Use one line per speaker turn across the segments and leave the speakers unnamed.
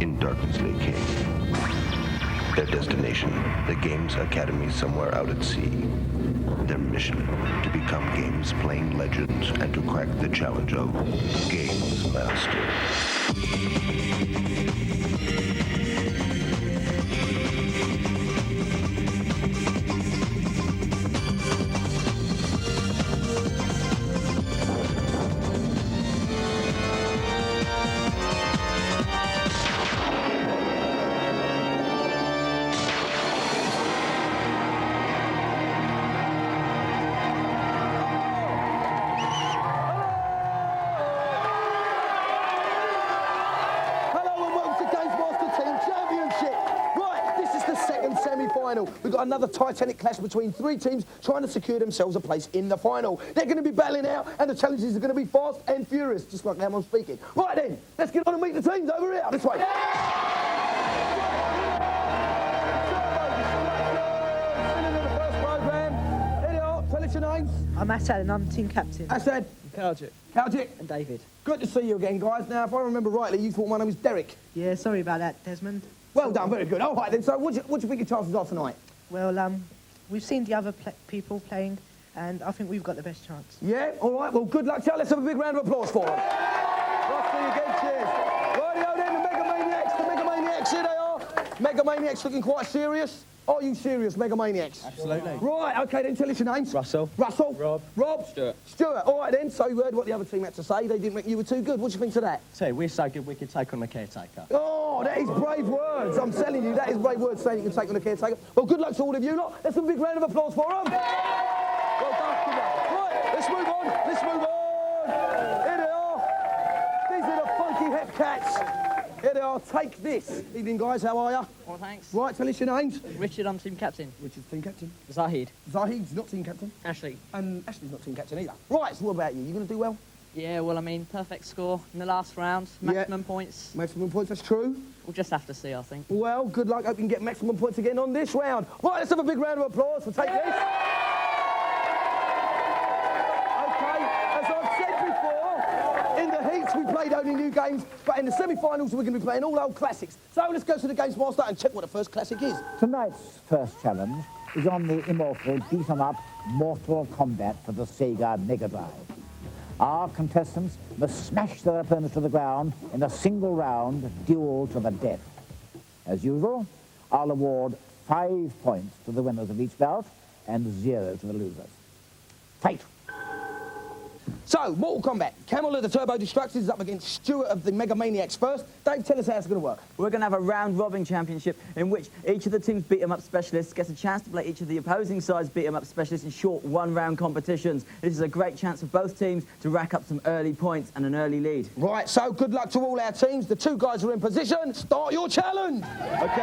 in darkness lay king. Their destination, the Games Academy somewhere out at sea. Their mission, to become games playing legends and to crack the challenge of GamesMaster.
We've got another titanic clash between three teams trying to secure themselves a place in the final. They're going to be battling out, and the challenges are going to be fast and furious, just like how I'm speaking. Right then, let's get on and meet the teams over here. This way. Tell us your names.
I'm Asad and I'm team captain.
Asad. Kaljit.
And David.
Good to see you again, guys. Now, if I remember rightly, you thought my name was Derrick.
Yeah, sorry about that, Desmond.
Well done, very good. All right then, so what do you think your chances are tonight?
Well, we've seen the other people playing, and I think we've got the best chance.
Yeah, all right, well, good luck to you. Let's have a big round of applause for them. Nice to see you again, cheers. Rightio then, the Megamaniacs, here they are. Megamaniacs looking quite serious. Are you serious, Megamaniacs?
Absolutely.
Right, OK then, tell us your names.
Russell.
Rob. Stuart. All right then, so you heard what the other team had to say. They didn't think you were too good. What do you think to that?
So we're so good we could take on the caretaker.
Oh, that is brave words. I'm telling you, that is brave words saying you can take on the caretaker. Well, good luck to all of you lot. Let's have a big round of applause for them. Well done. Right, let's move on. Here they are. These are the funky hep cats. Here they are. Take this. Evening, guys. How are you?
Well, thanks.
Right, tell us your names.
Richard, I'm team captain.
Richard's team captain.
Zahid.
Zahid's not team captain.
Ashley.
And Ashley's not team captain either. Right, so what about you? You going to do well?
Yeah, well, I mean, perfect score in the last round. Maximum points.
Maximum points, that's true.
We'll just have to see, I think.
Well, good luck. Hope you can get maximum points again on this round. Right, let's have a big round of applause for Take This. OK, as I've said before, in the heats we played only new games, but in the semi-finals we're going to be playing all old classics. So let's go to the GamesMaster and check what the first classic is.
Tonight's first challenge is on the immortal beat-em-up Mortal Kombat for the Sega Mega Drive. Our contestants must smash their opponents to the ground in a single round duel to the death. As usual, I'll award 5 points to the winners of each bout and 0 to the losers. Fight!
So, Mortal Kombat. Camel of the Turbo Destructors is up against Stuart of the Megamaniacs first. Dave, tell us how it's going to work.
We're going to have a round-robin championship in which each of the team's beat-em-up specialists gets a chance to play each of the opposing side's beat-em-up specialists in short one-round competitions. This is a great chance for both teams to rack up some early points and an early lead.
Right, so good luck to all our teams. The two guys are in position. Start your challenge.
OK,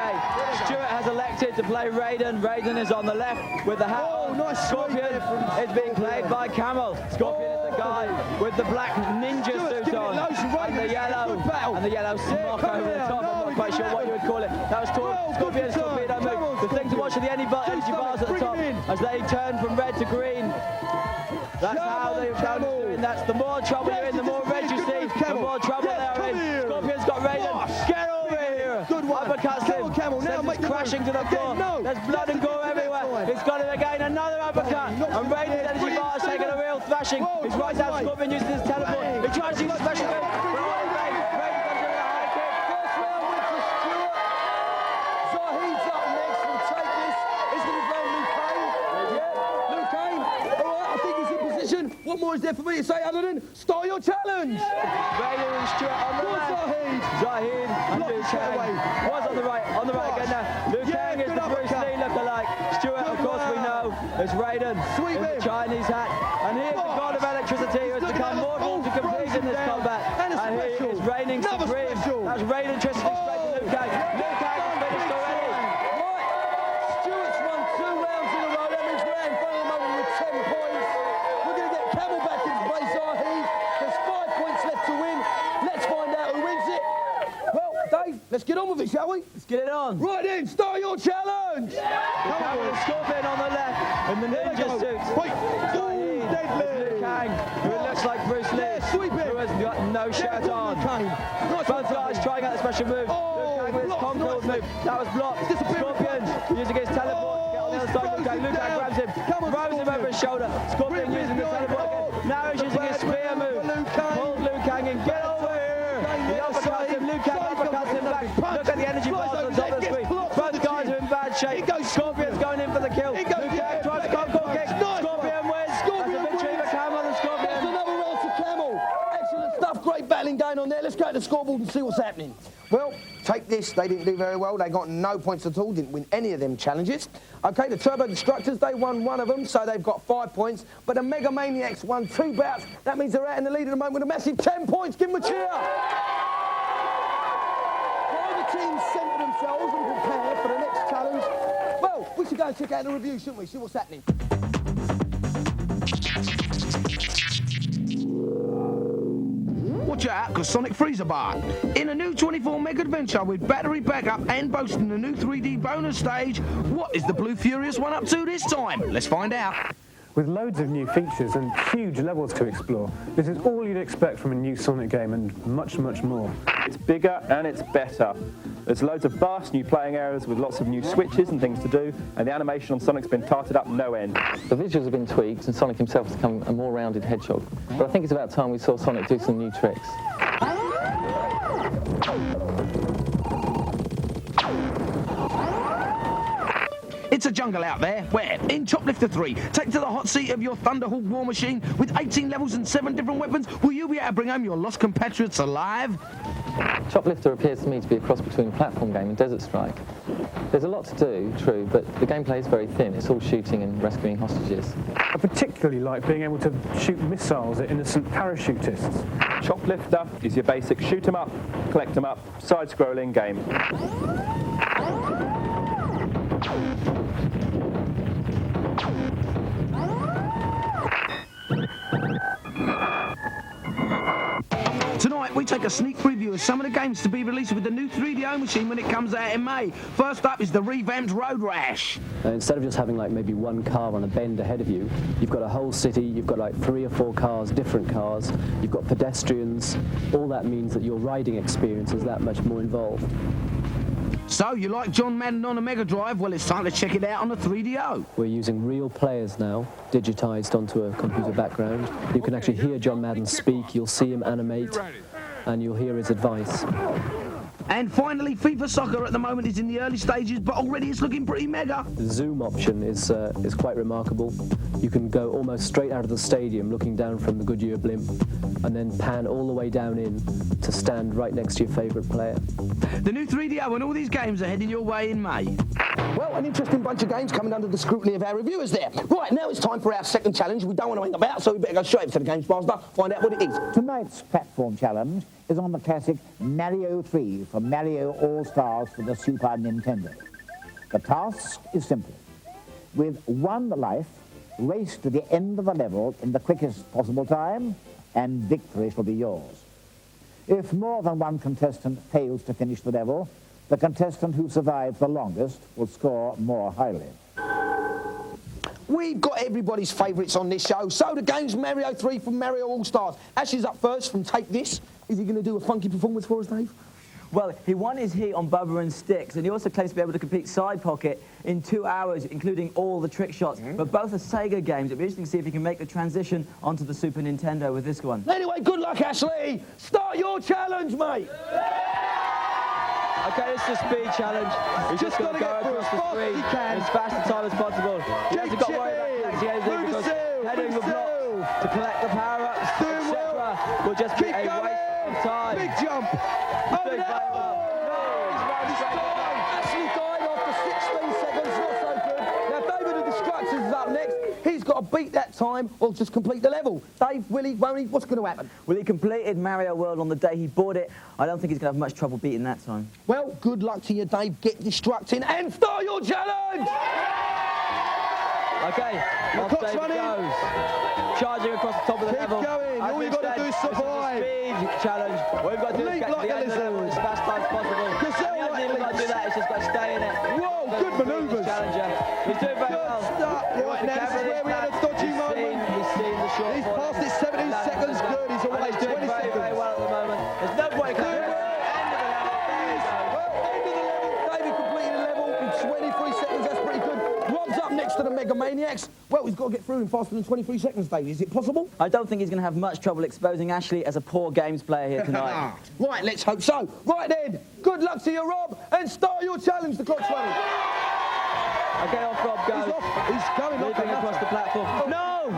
Stuart has elected to play Raiden. Raiden is on the left with the hat on.
Nice.
Scorpion is being played by Camel. Scorpion is the guy with the black ninja suit on and the yellow smock over the top. I'm not quite sure what you would call it. That was Scorpion's torpedo move. The thing to watch are the energy bars at the top as they turn from red to green. That's how the opponent's doing. That's the more trouble you're in, the more red you see, the more trouble they are in. Scorpion's got Raiden. Get over here.
Good one.
Uppercuts him.
Now
Sends crashing to the floor. There's blood and gore everywhere. He's got it again. Another uppercut. And Raiden's energy bar is taking a real thrashing. He's right down. Scorpion uses his teleport. He tries to use a special move. Raiden comes in with a high kick.
First round went to Stuart. Zahid's up next. We'll take this. He's going to be playing Luke Kane. Yeah, Luke Kane. All right, I think he's in position. What more is there for me to say other than start your challenge?
Raiden and Stuart on the left. Zahid and Luke Kane. Was on the right again now. Luke Kane is the Bruce Lee look-alike. Stuart, of course, we know, is Raiden in the Chinese hat. And he is the god of electricity who has become mortal to compete in this combat. And he is reigning supreme. That's Raiden electricity straight to Luke Kane. Luke Kane is finished already.
Right, Stuart's won 2 rounds in a row. That means we're in front of the moment with 10 points. We're going to get Camel back into play, Zahid. There's 5 points left to win. Let's find out who wins it. Well, Dave, let's get on with it, shall we?
Let's get it on.
Right then, start your challenge.
The Camel and Scorpion on the left in the ninja suits.
Wait,
Luke Kang, who looks like Bruce Lee, who has got no shirt on. Both guys trying out the special move. Luke Kang with his concord move. That was blocked. Scorpion using his teleport to get on the other side. Luke Kang grabs him, throws him over his shoulder. Scorpion using the teleport again. Now he's using his spear move. Pulled Luke Kang in. Get over here. He uppercuts him. Luke Kang uppercuts him back. Look at the energy bars on top of the screen. Both guys are in bad shape. Scorpion's going in for the kill. Luke Kang tries to concord kick. Scorpion wins. That's a victory for Camel and Scorpion.
That's another roll to Camel. Excellent stuff. Great battling going on there. Let's go to the scoreboard and see what's happening. Well, take this. They didn't do very well. They got no points at all. Didn't win any of them challenges. Okay, the Turbo Destructors, they won one of them, so they've got 5 points. But the Mega Maniacs won 2 bouts. That means they're out in the lead at the moment with a massive 10 points. Give them a cheer. While the teams centre themselves and prepare for the next challenge, well, we should go and check out the review, shouldn't we? See what's happening.
Watch out, because Sonic Freezer Bar. In a new 24 Mega Adventure with battery backup and boasting the new 3D bonus stage, what is the Blue Furious one up to this time? Let's find out.
With loads of new features and huge levels to explore, this is all you'd expect from a new Sonic game and much, much more.
It's bigger and it's better. There's loads of vast new playing areas with lots of new switches and things to do, and the animation on Sonic's been tarted up no end.
The visuals have been tweaked and Sonic himself has become a more rounded hedgehog. But I think it's about time we saw Sonic do some new tricks.
It's a jungle out there. Where? In Choplifter 3. Take to the hot seat of your Thunderhawk war machine with 18 levels and 7 different weapons. Will you be able to bring home your lost compatriots alive?
Choplifter appears to me to be a cross between a platform game and Desert Strike. There's a lot to do, true, but the gameplay is very thin. It's all shooting and rescuing hostages.
I particularly like being able to shoot missiles at innocent parachutists.
Choplifter is your basic shoot 'em up, collect 'em up, side-scrolling game.
Tonight, we take a sneak preview of some of the games to be released with the new 3DO machine when it comes out in May. First up is the revamped Road Rash.
Instead of just having like maybe one car on a bend ahead of you, you've got a whole city, you've got like 3 or 4 cars, different cars, you've got pedestrians. All that means that your riding experience is that much more involved.
So, you like John Madden on a Mega Drive? Well, it's time to check it out on the 3DO.
We're using real players now, digitized onto a computer background. You can actually hear John Madden speak, you'll see him animate, and you'll hear his advice.
And finally, FIFA Soccer at the moment is in the early stages, but already it's looking pretty mega.
The zoom option is quite remarkable. You can go almost straight out of the stadium looking down from the Goodyear blimp and then pan all the way down in to stand right next to your favourite player.
The new 3DO and all these games are heading your way in May.
Well, an interesting bunch of games coming under the scrutiny of our reviewers there. Right, now it's time for our second challenge. We don't want to hang about, so we better go straight up to the GamesMaster, find out what it is.
Tonight's platform challenge is on the classic Mario 3 from Mario All-Stars for the Super Nintendo. The task is simple. With 1 life, race to the end of the level in the quickest possible time, and victory shall be yours. If more than one contestant fails to finish the level, the contestant who survives the longest will score more highly.
We've got everybody's favourites on this show. So the game's Mario 3 from Mario All-Stars. Ash is up first from Take This. Is he going to do a funky performance for us, Dave?
Well, he won his heat on Bubba and Sticks, and he also claims to be able to complete Side Pocket in 2 hours, including all the trick shots. But both are Sega games. It'll be interesting to see if he can make the transition onto the Super Nintendo with this one.
Anyway, good luck, Ashley. Start your challenge, mate.
Okay, it's the speed challenge. He's just got to go across the screen as fast a time as possible. He hasn't got to worry about collecting anything because heading the block to collect the power-ups, etc. will just be a waste of time.
Big jump.
He's doing very well.
Ashley died after 16 seconds, not so good. Now, David the Destructors is up next. He's got to beat that time or just complete the level. Dave, will he, won't he? What's going to happen?
Well, he completed Mario World on the day he bought it. I don't think he's going to have much trouble beating that time.
Well, good luck to you, Dave. Get destructing and start your challenge!
Okay, off David goes. Charging across the top of the level.
Going. All you've got to do is survive.
This is a speed challenge. All you've got to do is get to the end of the level as fast as possible. He hasn't even got to do that, he's just got to stay in it.
Whoa, good manoeuvres.
Challenger. He's doing very well.
Right now, this is where we had a dodgy moment.
He's seen the
Maniacs? Well, he's got to get through in faster than 23 seconds, Dave. Is it possible?
I don't think he's going to have much trouble exposing Ashley as a poor games player here tonight.
Right, let's hope so. Right then, good luck to you, Rob, and start your challenge. The clock's running.
Okay, off Rob goes.
He's off. He's going
Leaping across the platform. No!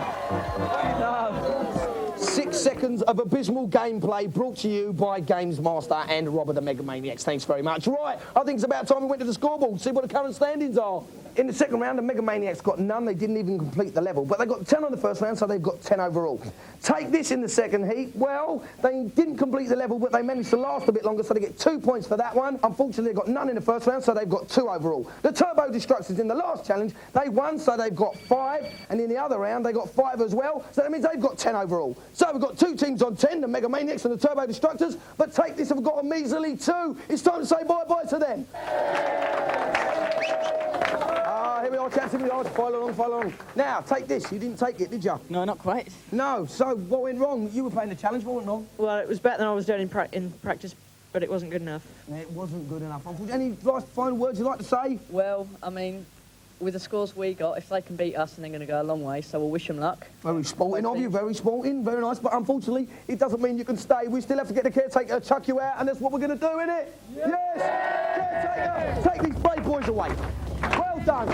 No!
6 seconds of abysmal gameplay brought to you by GamesMaster and Rob of the Mega Maniacs. Thanks very much. Right, I think it's about time we went to the scoreboard, see what the current standings are. In the second round, the Mega Maniacs got none. They didn't even complete the level, but they got 10 on the first round, so they've got 10 overall. Take this in the second heat. Well, they didn't complete the level, but they managed to last a bit longer, so they get 2 points for that one. Unfortunately, they got none in the first round, so they've got 2 overall. The Turbo Destructors in the last challenge, they won, so they've got 5, and in the other round, they got 5 as well, so that means they've got 10 overall. So we've got 2 teams on 10, the Mega Maniacs and the Turbo Destructors, but Take This have got a measly 2. It's time to say bye-bye to them. Here we are, chaps, here we are. Follow along. Now, Take This. You didn't take it, did you?
No, not quite.
No. So, what went wrong? You were playing the challenge, what went wrong?
Well, it was better than I was doing in practice, but it wasn't good enough.
It wasn't good enough. Any last final words you'd like to say?
Well, I mean, with the scores we got, if they can beat us, then they're going to go a long way, so we'll wish them luck.
Very sporting of you, very sporting, very nice, but unfortunately, it doesn't mean you can stay. We still have to get the caretaker to chuck you out, and that's what we're going to do, innit? Yes! Caretaker, take these brave boys away. Well done.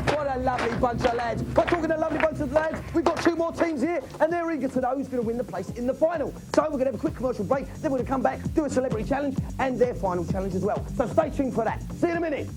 What a lovely bunch of lads. By talking a lovely bunch of lads, we've got 2 more teams here, and they're eager to know who's going to win the place in the final. So we're going to have a quick commercial break, then we're going to come back, do a celebrity challenge, and their final challenge as well. So stay tuned for that. See you in a minute.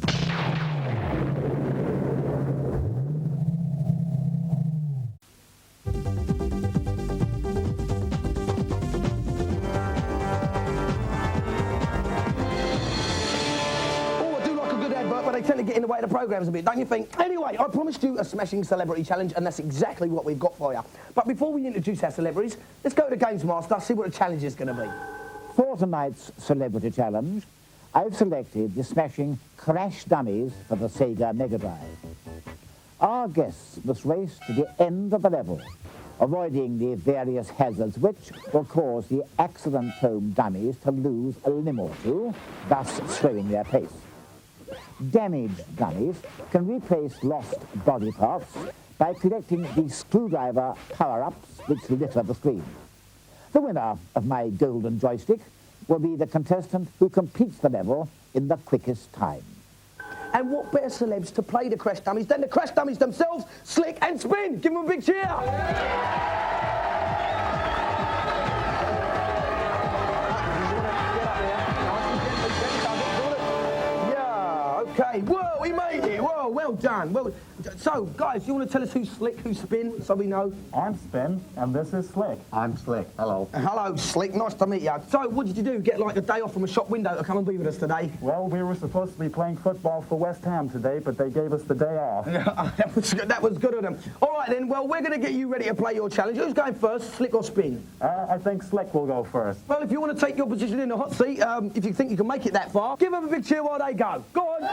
They tend to get in the way of the programmes a bit, don't you think? Anyway, I promised you a smashing celebrity challenge, and that's exactly what we've got for you. But before we introduce our celebrities, let's go to GamesMaster, see what the challenge is going to be.
For tonight's celebrity challenge, I've selected the smashing Crash Dummies for the Sega Mega Drive. Our guests must race to the end of the level, avoiding the various hazards which will cause the accident-prone dummies to lose a limb or two, thus slowing their pace. Damaged dummies can replace lost body parts by collecting the screwdriver power-ups which litter the screen. The winner of my Golden Joystick will be the contestant who completes the level in the quickest time.
And what better celebs to play the Crash Dummies than the Crash Dummies themselves, Slick and Spin? Give them a big cheer! Okay, whoa, we made it. Whoa, well done. Well, so, guys, you want to tell us who's Slick, who's Spin, so we know?
I'm Spin, and this is Slick. I'm Slick. Hello.
Hello, Slick. Nice to meet you. So, what did you do? Get, like, a day off from a shop window to come and be with us today?
Well, we were supposed to be playing football for West Ham today, but they gave us the day off.
That was good of them. All right, then. Well, we're going to get you ready to play your challenge. Who's going first, Slick or Spin?
I think Slick will go first.
Well, if you want to take your position in the hot seat, if you think you can make it that far, give them a big cheer while they go. Go on.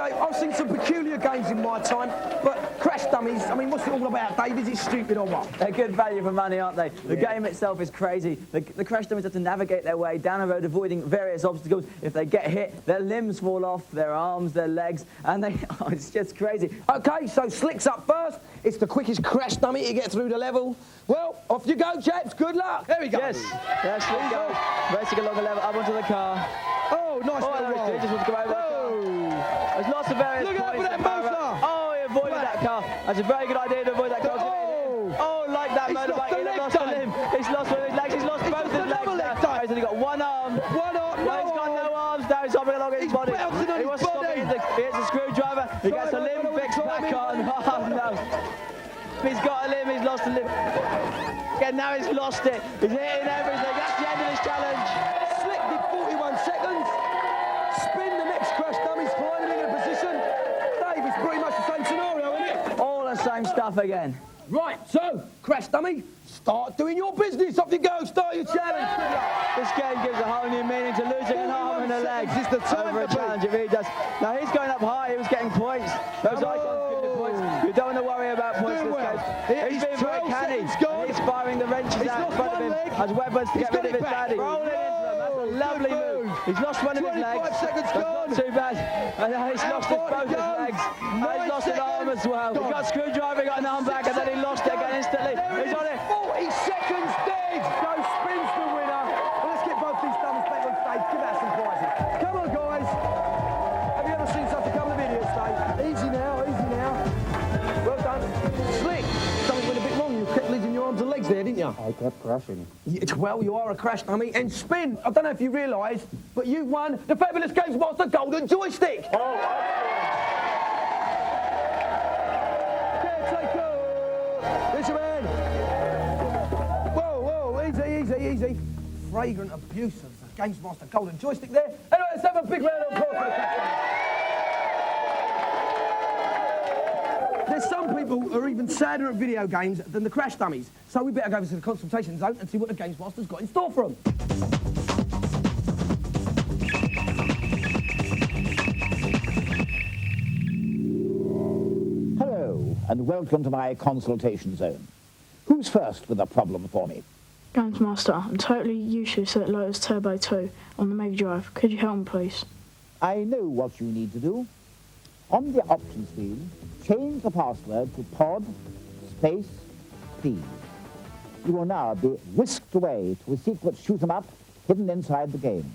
I've seen some peculiar games in my time, but Crash Dummies, I mean, what's it all about, Dave? Is it stupid or what?
They're good value for money, aren't they? The game itself is crazy. The Crash Dummies have to navigate their way down a road, avoiding various obstacles. If they get hit, their limbs fall off, their arms, their legs, and it's just crazy.
OK, so Slick's up first. It's the quickest Crash Dummy to get through the level. Well, off you go, chaps. Good luck. There we go.
Yes, there Slick goes. Racing along the level, up onto the car.
Oh, nice little roll.
He just wants to go over the car. There's lots of various
points. Look out for that motor!
Oh, he avoided that car. That's a very good idea to avoid that car. Oh, like that motorbike. He's lost a limb. He's lost one of his legs. He's lost both his legs now. He's only got one arm.
One arm.
No, he's got no arms now. He's hopping along his body. He wants to stop it. He hits a screwdriver. He gets a limb fixed back on. Oh, no. He's got a limb. He's lost a limb. Again, now he's lost it. He's hitting everything. That's the end of his challenge.
Slick did 41 seconds. Spin the next Crash Dummies, climbing in a position. Dave, it's pretty much the same scenario, isn't it?
All the same stuff again.
Right, so, Crash Dummy, start doing your business. Off you go, start your challenge.
This game gives a whole new meaning to losing an arm and a leg.
It's the time
over a challenge, it really does. Now, he's going up high, he was getting points. Those icons give you points. You don't want to worry about points in this game. He's being very canny. He's firing the wrenches out in front of him as weapons to get rid of his daddy. Rolling into them, that's a lovely move. He's lost one of his legs.
25 seconds
That's
gone.
not too bad. And he's lost both his legs. And he's lost an arm as well. He got a screwdriver, he got an arm back, and then he lost it again instantly. He's on it.
40 seconds dead. So spins the winner. Well, let's get both these dummies back on stage. Give out some prizes. Come on, guys. Have you ever seen such a couple of videos, Dave? Easy now, easy now. Well done. Slick. Something went a bit wrong. You kept losing your arms and legs there, didn't you?
I kept crashing.
Well, you are a crash dummy. And spin. I don't know if you realise, but you won the fabulous GamesMaster Golden Joystick.
Oh,
Listen, man. Whoa, easy. Fragrant abuse of the GamesMaster Golden Joystick there. Anyway, let's have a big round of applause for the crash dummies. There's some people who are even sadder at video games than the crash dummies. So we better go over to the consultation zone and see what the GamesMaster's got in store for them.
Hello, and welcome to my consultation zone. Who's first with a problem for me?
GamesMaster, I'm totally useless at Lotus Turbo 2 on the Mega Drive. Could you help me, please?
I know what you need to do. On the option screen, change the password to pod space please. You will now be whisked away to a secret shoot-'em-up hidden inside the game.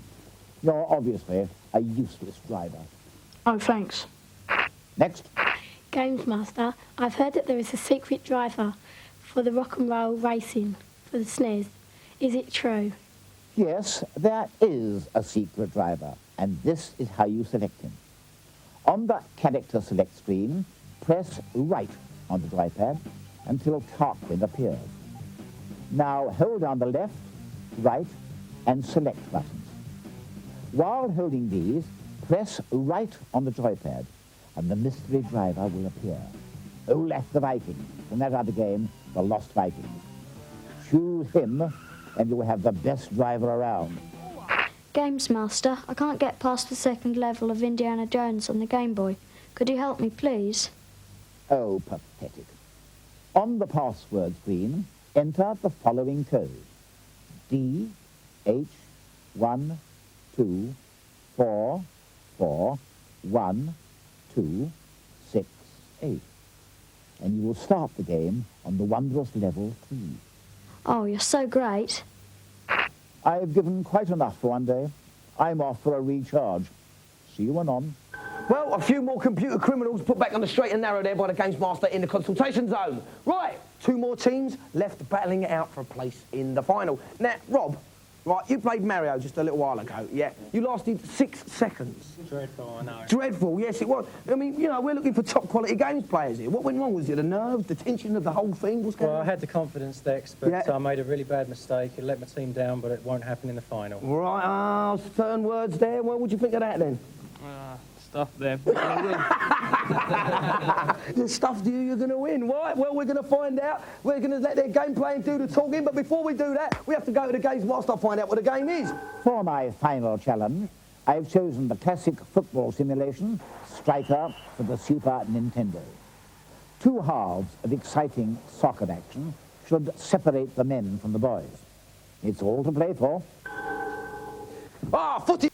You're obviously a useless driver.
Oh, thanks.
Next.
GamesMaster, I've heard that there is a secret driver for the rock and roll racing for the SNES. Is it true?
Yes, there is a secret driver, and this is how you select him. On the character select screen, press right on the joypad until Tarquin appears. Now hold down the left, right, and select buttons. While holding these, press right on the joypad, and the mystery driver will appear. Olaf the Viking, from that other game, The Lost Vikings. Choose him, and you will have the best driver around.
GamesMaster, I can't get past the second level of Indiana Jones on the Game Boy. Could you help me, please?
Oh, pathetic. On the password screen, enter the following code. DH124412268. And you will start the game on the wondrous level 3.
Oh, you're so great.
I've given quite enough for one day. I'm off for a recharge. See you anon.
Well, a few more computer criminals put back on the straight and narrow there by the GamesMaster in the consultation zone. Right, 2 more teams left battling it out for a place in the final. Now, Rob, right, you played Mario just a little while ago, yeah? You lasted 6 seconds.
Dreadful, I know.
Dreadful, yes, it was. I mean, you know, we're looking for top quality games players here. What went wrong? Was it the nerves, the tension of the whole thing? What's going on?
Well, I had the confidence, Dex, but I made a really bad mistake. It let my team down, but it won't happen in the final.
Right, certain words there. What would you think of that then?
Stuff there.
The stuff you're going to win. Right, well, we're going to find out. We're going to let their game playing do the talking, but before we do that, we have to go to the GamesMaster and find out what the game is.
For my final challenge, I've chosen the classic football simulation, Striker, for the Super Nintendo. 2 halves of exciting soccer action should separate the men from the boys. It's all to play for.
Ah, footy